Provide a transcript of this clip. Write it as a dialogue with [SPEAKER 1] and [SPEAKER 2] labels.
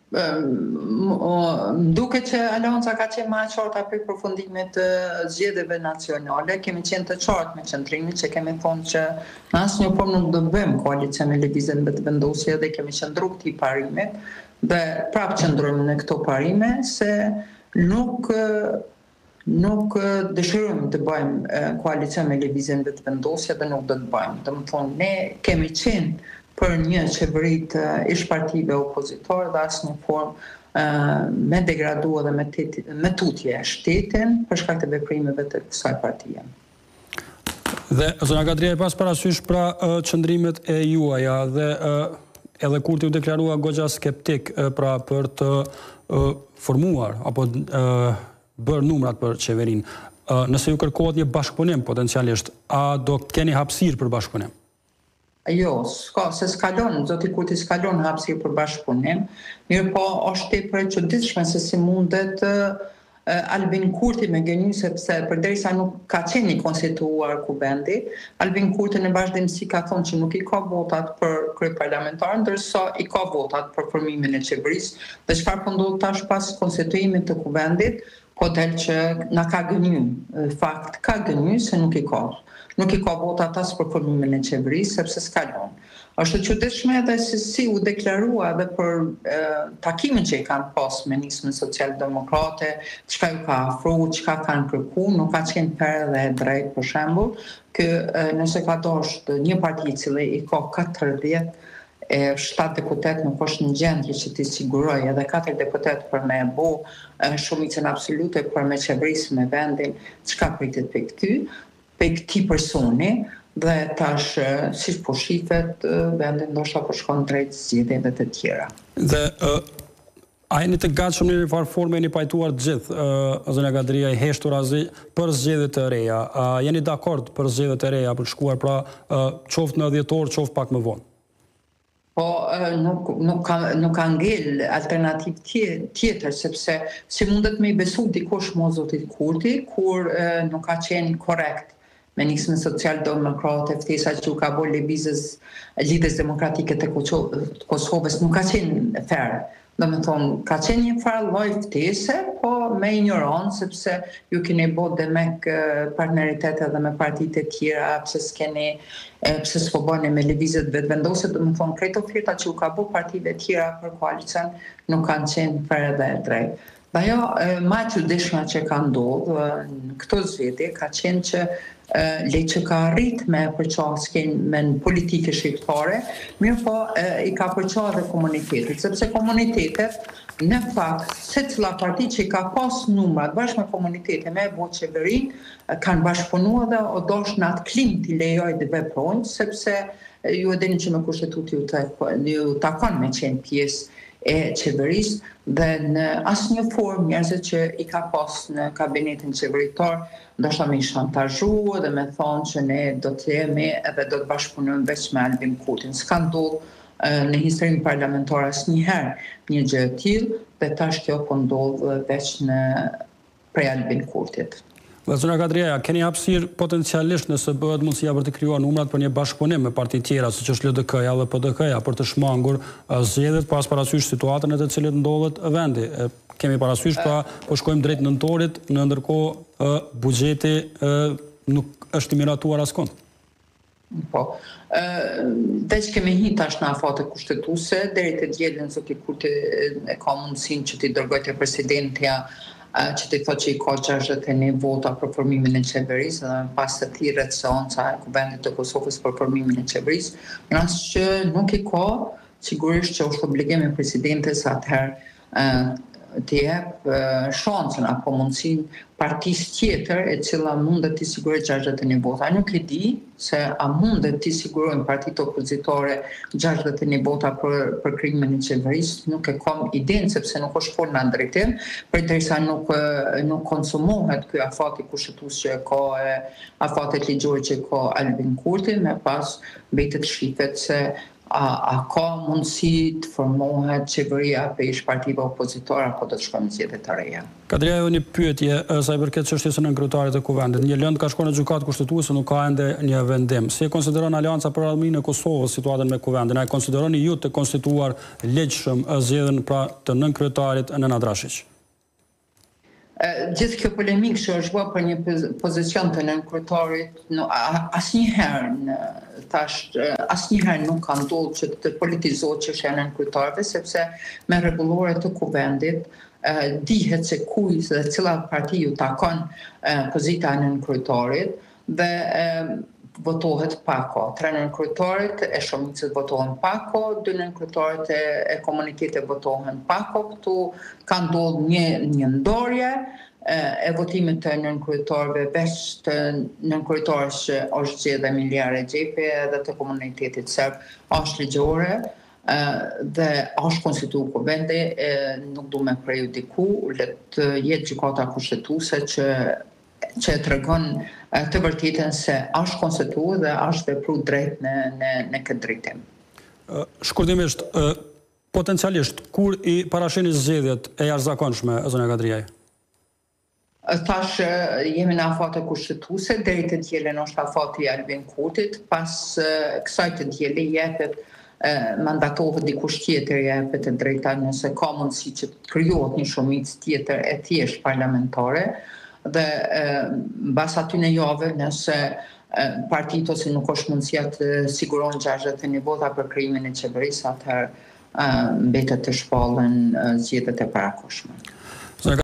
[SPEAKER 1] Duke që Alianca ka qenë më e qarta për përfundimet të zgjedhjeve nacionale, kemi qenë të qartë me qëndrimin që kemi thonë që në asnjë formë nuk do të bëjmë koalicion me lëvizjen vetëvendosje dhe kemi qëndruar këtij parimit dhe prapë qëndrojmë në këto parime se nuk dëshirojmë të bëjmë koalicion me lëvizjen vetëvendosje dhe nuk do të bëjmë. Domethënë ne kemi qenë për një qeveri të ish partive opozitore dhe asnjë formë me degradua dhe me tutje shtetin për shkak të veprimeve të kësaj partie.
[SPEAKER 2] Dhe zona Kadria pas parasysh pra qëndrimet e juaja dhe edhe Kurti u deklarua goxha skeptik pra për të formuar apo bërë numrat për qeverinë. Nëse ju kërkohet një bashkëpunim potencialisht, a do keni hapësirë për bashkëpunim?
[SPEAKER 1] Jo, se s'kalon, zoti Kurti s'kalon hapësirë për bashkëpunim, mirë po është tepër e çuditshme se si mundet Albin Kurti me gënjy sepse përderisa nuk ka qenë i konstituar kuvendi, Albin Kurti në vazhdimsi ka thonë që nuk i ka votat për kryeparlamentar, ndërsa i ka votat për formimin e qeverisë, dhe çfarë po ndodh tash pas konstituimit të kuvendit, po del që na ka gënjy, fakt ka gënjy se nuk i ka votat as për formimin e qeverisë sepse s'kalon. Është e çuditshme edhe se si u deklarua edhe për takimin që i kanë pas me nismën socialdemokrate, çka ju ka afruar, çka kanë kërkuar, nuk ka qenë fair dhe e drejtë për shembull, që nëse ka dashur një parti i cili i ka 40 e 7 deputet nuk është në gjendje që t'i siguroj edhe 4 deputet për me bo shumicën absolute për me qeverisë me vendin, çka pritet për këtij personi dhe tash si po shifet vendin ndoshta po shkon drejt zgjedhjeve të tjera.
[SPEAKER 2] Dhe a jeni të gatshëm në një farë forme jeni pajtuar të gjithë zona Kadria i heshtur për zgjedhje të reja? A jeni dakord për zgjedhje të reja për shkuar pra qoftë në dhjetor, qoftë pak më vonë?
[SPEAKER 1] Po nuk ka ngel alternativ tjetër, sepse si mundet me i besu dikush mo zotit Kurti, kur nuk ka qenë korrekt me nismën social-demokrate, ftesa që u ka bo lidhjes demokratike të Kosovës, nuk ka qenë fair. Domethënë, ka qenë një farë lloj ftese, po me ignorancë, sepse ju keni bo demek partneritete edhe me partitë e tjera, pse s'po bëni me lëvizjet vetëvendosje, domethënë këto oferta që u ka bo partitë e tjera për koalicion nuk kanë qenë fair dhe drejt. Dhe ajo më e çuditshme që ka ndodhur në këto zgjedhje ka qenë që Leqë ka arrit me përqasjen me politike shqiptare, mirë po i ka përqa dhe komunitetit, sepse komunitetet në fakt secila parti që i ka pas numrat bashkë me komunitete me bo qeverin kanë bashkëpunuar dhe o dosh në atë klim t'i lejoj dhe veprojnë, sepse ju e dini që me kushtetuti ju takon me qenë pjesë e qeverisë dhe në asnjë formë njerëzit që i ka pas në kabinetin qeveritar ndoshta me i shantazhu dhe me thonë që ne do të jemi edhe do të bashkëpunojmë veç me Albin Kurtin. S'ka ndodhur në historinë parlamentare asnjëherë një gjë e tillë dhe tash kjo po ndodh veç prej Albin Kurtit.
[SPEAKER 2] Zona Kadria, keni hapësirë potencialisht nëse bëhet mundësia për të krijuar numrat për një bashkëpunim me parti tjera, siç është LDK-ja dhe PDK-ja, për të shmangur zgjedhjet pas parasysh situatën e të cilit ndodhet vendi. Kemi parasysh pra po shkojmë drejt nëntorit, në ndërkohë buxheti nuk është i miratuar askund.
[SPEAKER 1] Po. Veç kemi hi tash në afate kushtetuese, deri te dielën zoti Kurti e ka mundësinë që t'i dërgojë te presidentja që t'i thotë që i ka 61 vota për formimin e qeverisë dhe pas të thirret seanca e kuvendit të Kosovës për formimin e qeverisë, rast që nuk i ka, sigurisht që është obligim i presidentes atëherë të jep shansën apo mundësinë partisë tjetër e cila mundet t'i sigurojë 61 vota. Nuk e di se a mundet t'i sigurojnë partitë opozitore 61 vota për krijimin e qeverisë, nuk e kam idenë sepse nuk është folë në drejtim, përderisa nuk konsumohet ky afati kushtetues që ka afatet ligjore që ka Albin Kurti, me pas mbetet shifet se a ka mundësi të formohet qeveria për ish partive opozitore apo do të shkojmë zgjedhje të reja?
[SPEAKER 2] Kadria, jo një pyetje sa i përket çështjes së nënkryetarit të kuvendit. Një lëndë ka shkuar në gjykatë kushtetuese, nuk ka ende një vendim. Si e konsideron Aleanca për Arminë e Kosovës situatën me kuvendin? A e konsideroni ju të konstituar legjshëm zgjedhjen pra të nënkryetarit Nena Drashić?
[SPEAKER 1] Gjithë kjo polemik që është bërë për një pozicion të nënkryetarit, asnjëherë nuk ka ndodhur që të politizohet çështja e nënkryetarëve, sepse me rregulloret të kuvendit dihet se kujt dhe cilat parti ju takon pozita e nënkryetarit dhe votohet pako. 3 nënkryetarit e shumicës votohen pako, 2 nënkryetarit e komunitetit votohen pako. Këtu ka ndodhur një ndorje e votimit të nënkryetarëve, veç të nënkryetares që është zgjedhur Emilia Rexhepi edhe të komunitetit serb është ligjore dhe është konstituar kuvendi, nuk du me prejudiku, le të jetë gjykata kushtetuese që tregon të vërtetën se është konstituar dhe është vepruar drejt në këtë drejtim.
[SPEAKER 2] Shkurtimisht, potencialisht, kur i parashini zgjedhjet e jashtëzakonshme, zonja Kadriaj?
[SPEAKER 1] Tash jemi në afate kushtetuese, deri të dielën është afati i Albin Kurtit, pas kësaj të dielë jepet mandatohet dikush tjetër jepet e drejta nëse ka mundësi që të krijohet një shumicë tjetër e thjesht parlamentare dhe mbas atyne jave nëse partitë ose nuk është mundësia të siguron 61 vota për krijimin e qeverisë, atëherë mbetet të shpallën zgjedhjet e parakohshme.